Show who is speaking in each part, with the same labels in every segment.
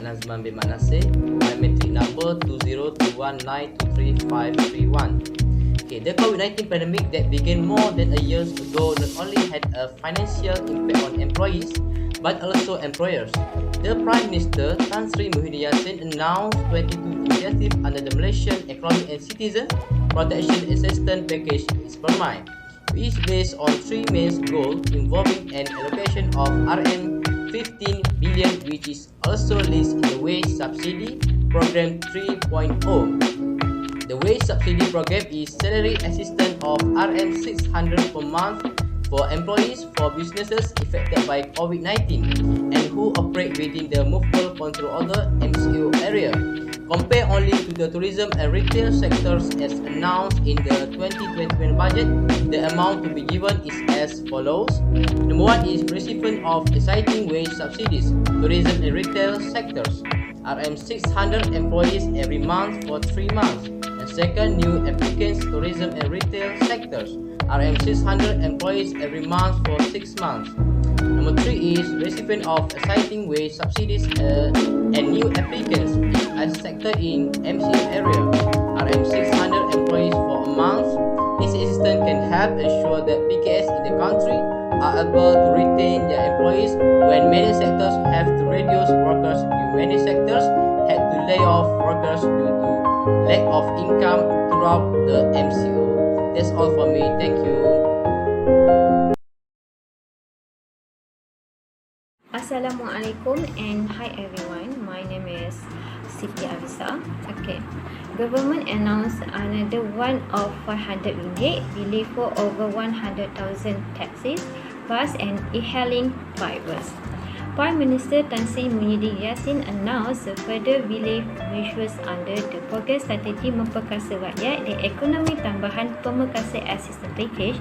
Speaker 1: Muhammad Nazman bin Mat Nasir, biometric number 2021923531. Okay, the COVID-19 pandemic that began more than a year ago not only had a financial impact on employees but also employers. The Prime Minister Tan Sri Muhyiddin Yassin announced 22 initiatives under the Malaysian Economic and Citizen Protection Assistance Package (PERMAI), which is based on three main goals involving an allocation of RM 15 billion, which is also listed in the Wage Subsidy Program 3.0. The Wage Subsidy Program is salary assistance of RM 600 per month for employees for businesses affected by COVID-19 and who operate within the Movable Control Order (MCO) area. Compared only to the tourism and retail sectors as announced in the 2021 budget, the amount to be given is as follows. Number 1 is recipient of exciting wage subsidies, tourism and retail sectors, RM 600 employees every month for 3 months. And second, new applicants, tourism and retail sectors, RM 600 employees every month for 6 months. Number 3 is recipient of exciting wage subsidies and new applicants as sector in MCO area, RM 600 employees for a month. This assistance can help ensure that PKS in the country are able to retain their employees when many sectors have to reduce workers due many sectors had to lay off workers due to lack of income throughout the MCO. That's all for me. Thank you.
Speaker 2: Assalamualaikum and hi everyone. My name is Siti Avisa. Okay. Government announced another one of 500 ringgit relief for over 100,000 taxis, bus and e-hailing drivers. Prime Minister Tan Sri Muhyiddin Yassin announced a further relief measures under the Program Strategi Memperkasa Rakyat dan Ekonomi Tambahan Pemekasan Assistance Package,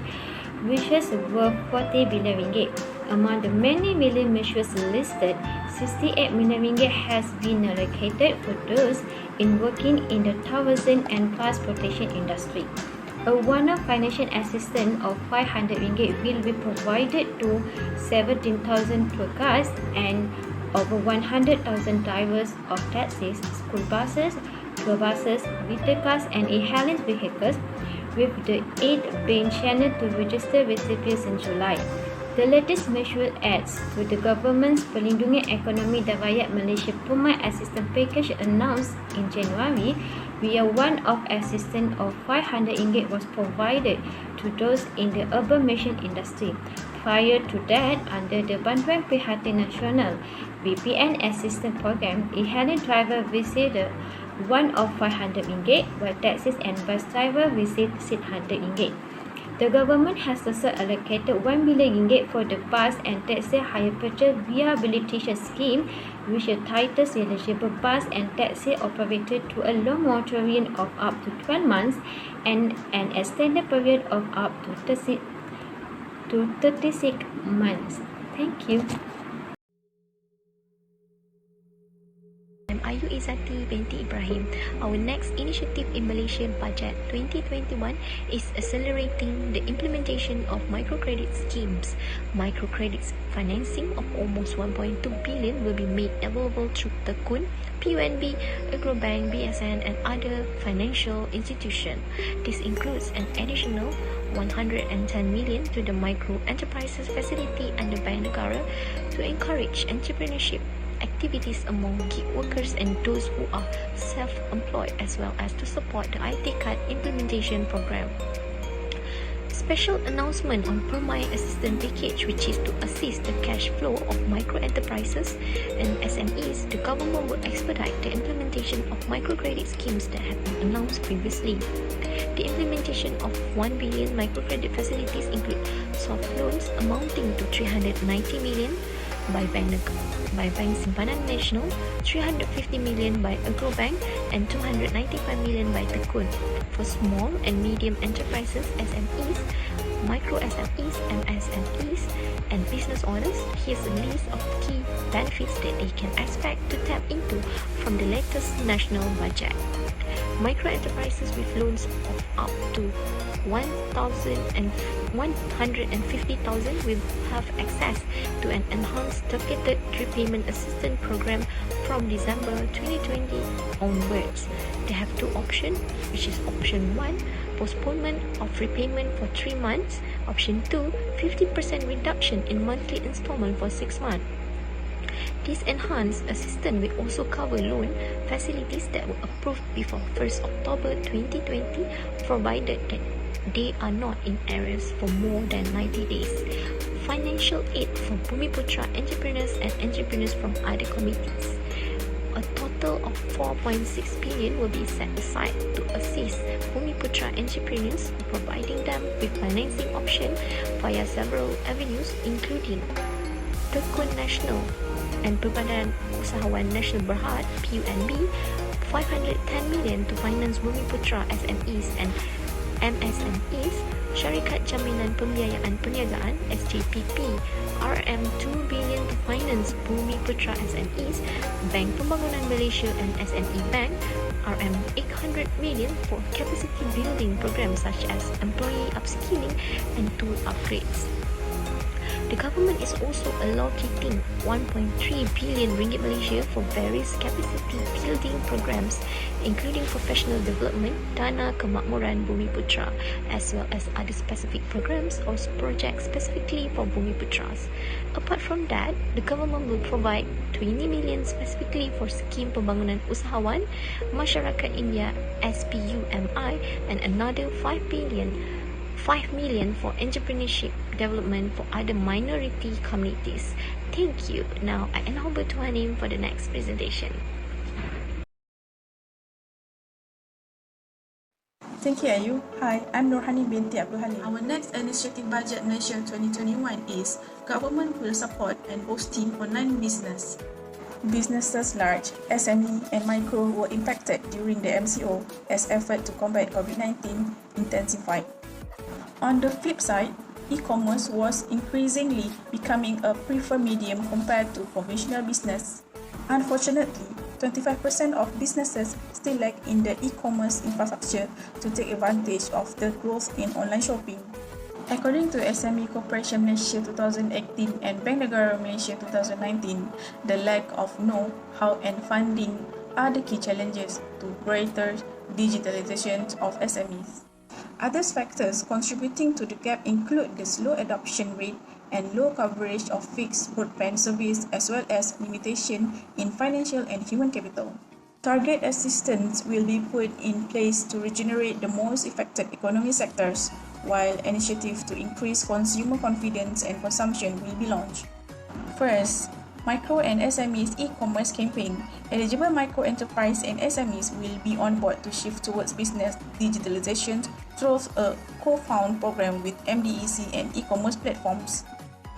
Speaker 2: which is worth 40 billion ringgit. Among the many million measures listed, 68 million ringgit has been allocated for those in working in the tourism and transportation industry. A one-off financial assistance of 500 ringgit will be provided to 17,000 tour guides and over 100,000 drivers of taxis, school buses, tour buses, retail cars and e-hailing vehicles, with the aid being channeled to register recipients in July. The latest measure adds to the government's Perlindungan Ekonomi dan Rakyat Malaysia PERMAI Assistance Package announced in January, where one-off assistance of 500 ringgit was provided to those in the urban mission industry. Prior to that, under the Bantuan Prihatin Nasional BPN Assistance Program, e-hailing driver received one of 500 ringgit, while taxis and bus driver received 600 ringgit. The government has also allocated 1 billion ringgit for the bus and taxi hire purchase rehabilitation scheme, which entitles eligible bus and taxi operator to a loan moratorium of up to 12 months and an extended period of up to 36 months. Thank you.
Speaker 3: I'm Ayu Izzati binti Ibrahim. Our next initiative in Malaysian Budget 2021 is accelerating the implementation of microcredit schemes. Microcredits financing of almost 1.2 billion will be made available through Tekun, PUNB, Agrobank, BSN and other financial institutions. This includes an additional 110 million to the Micro Enterprises Facility under Bank Negara to encourage entrepreneurship activities among gig workers and those who are self-employed, as well as to support the IT card implementation program. Special announcement on PERMAI Assistance Package, which is to assist the cash flow of micro enterprises and SMEs. The government will expedite the implementation of microcredit schemes that have been announced previously. The implementation of 1 billion microcredit facilities include soft loans amounting to 390 million by Bank Simpanan Nasional, 350 million by Agrobank and 295 million by Tekun. For small and medium enterprises, SMEs, micro SMEs, MSMEs and business owners, here's a list of key benefits that they can expect to tap into from the latest national budget. Micro enterprises with loans of up to 150,000 will have access to an enhanced targeted repayment assistance program from December 2020 onwards. They have two options, which is option 1, postponement of repayment for 3 months, option 2, 50% reduction in monthly installment for 6 months. This enhanced assistance will also cover loan facilities that were approved before 1st October 2020, provided that they are not in arrears for more than 90 days. Financial aid for Bumiputra entrepreneurs and entrepreneurs from other committees. A total of 4.6 billion will be set aside to assist Bumiputra entrepreneurs, providing them with financing options via several avenues, including Tekun Nasional and Perbadan Usahawan Nasional Berhad (PUNB), 510 million to finance Bumiputra SMEs and MSMEs, Syarikat Jaminan Pembiayaan Perniagaan (SJPP), RM2 billion to finance Bumiputra SMEs, Bank Pembangunan Malaysia and SME Bank, RM800 million for capacity building programs such as employee upskilling and tool upgrades. The government is also allocating 1.3 billion ringgit Malaysia for various capacity building programs, including professional development, Dana Kemakmuran Bumiputra, as well as other specific programs or projects specifically for Bumiputras. Apart from that, the government will provide 20 million specifically for Scheme Pembangunan Usahawan, Masyarakat India SPUMI, and another 5 million for entrepreneurship development for other minority communities. Thank you. Now I hand over to Hanim for the next presentation.
Speaker 4: Thank you, Ayu. Hi, I'm Nurhani binti Abdul Halim. Our next initiative budget Malaysia 2021 is government will support and boosting online business. Businesses large, SME and micro were impacted during the MCO as effort to combat COVID-19 intensified. On the flip side, e-commerce was increasingly becoming a preferred medium compared to conventional business. Unfortunately, 25% of businesses still lack in the e-commerce infrastructure to take advantage of the growth in online shopping. According to SME Corporation Malaysia 2018 and Bank Negara Malaysia 2019, the lack of know-how and funding are the key challenges to greater digitalization of SMEs. Other factors contributing to the gap include the slow adoption rate and low coverage of fixed broadband service, as well as limitation in financial and human capital. Target assistance will be put in place to regenerate the most affected economic sectors, while initiatives to increase consumer confidence and consumption will be launched. First, Micro and SMEs e-commerce campaign. Eligible micro enterprise and SMEs will be on board to shift towards business digitalization through a co-found program with MDEC and e-commerce platforms.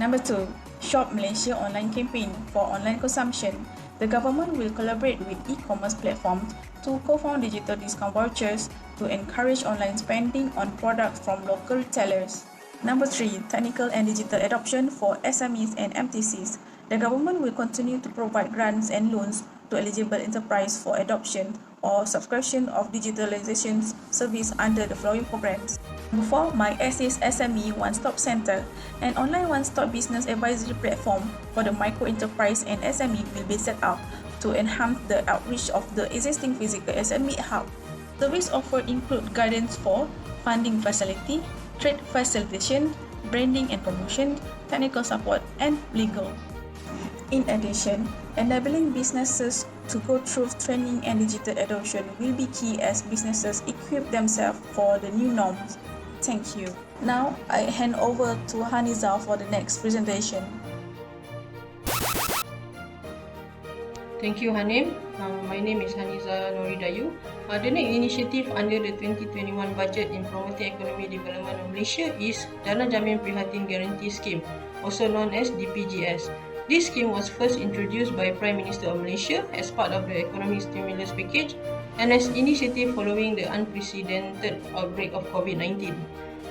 Speaker 4: Number 2, Shop Malaysia online campaign for online consumption. The government will collaborate with e-commerce platforms to co-found digital discount vouchers to encourage online spending on products from local retailers. Number 3, technical and digital adoption for SMEs and MTCs. The government will continue to provide grants and loans to eligible enterprise for adoption or subscription of digitalization service under the following programs. Number 4, My Assist SME One-Stop Center, an online one-stop business advisory platform for the micro enterprise and SME will be set up to enhance the outreach of the existing physical SME hub. Service offered include guidance for funding facility, trade facilitation, branding and promotion, technical support, and legal. In addition, enabling businesses to go through training and digital adoption will be key as businesses equip themselves for the new norms. Thank you. Now, I hand over to Haniza for the next presentation.
Speaker 5: Thank you, Hanim. My name is Haniza Noridayu. The next initiative under the 2021 budget in promoting economic development of Malaysia is Dana Jamin Prihatin Guarantee Scheme, also known as DPGS. This scheme was first introduced by Prime Minister of Malaysia as part of the economic stimulus package and as initiative following the unprecedented outbreak of COVID-19.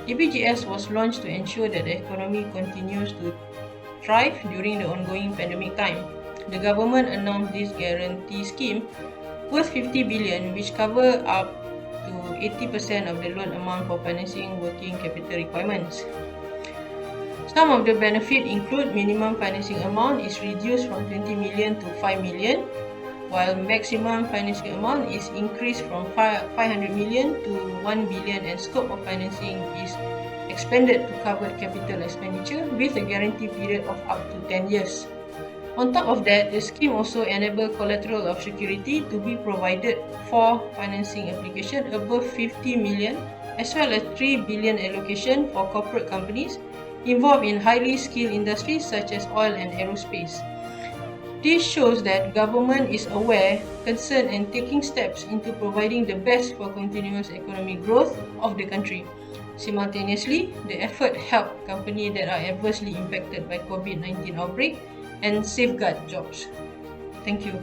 Speaker 5: DPGS was launched to ensure that the economy continues to thrive during the ongoing pandemic time. The government announced this guarantee scheme worth 50 billion, which cover up to 80% of the loan amount for financing working capital requirements. Some of the benefits include minimum financing amount is reduced from 20 million to 5 million. while maximum financing amount is increased from 500 million to 1 billion, and scope of financing is expanded to cover capital expenditure with a guarantee period of up to 10 years. On top of that, the scheme also enables collateral of security to be provided for financing application above 50 million, as well as 3 billion allocation for corporate companies involved in highly skilled industries such as oil and aerospace. This shows that government is aware, concerned, and taking steps into providing the best for continuous economic growth of the country. Simultaneously, the effort helps companies that are adversely impacted by COVID-19 outbreak and safeguard jobs. Thank you.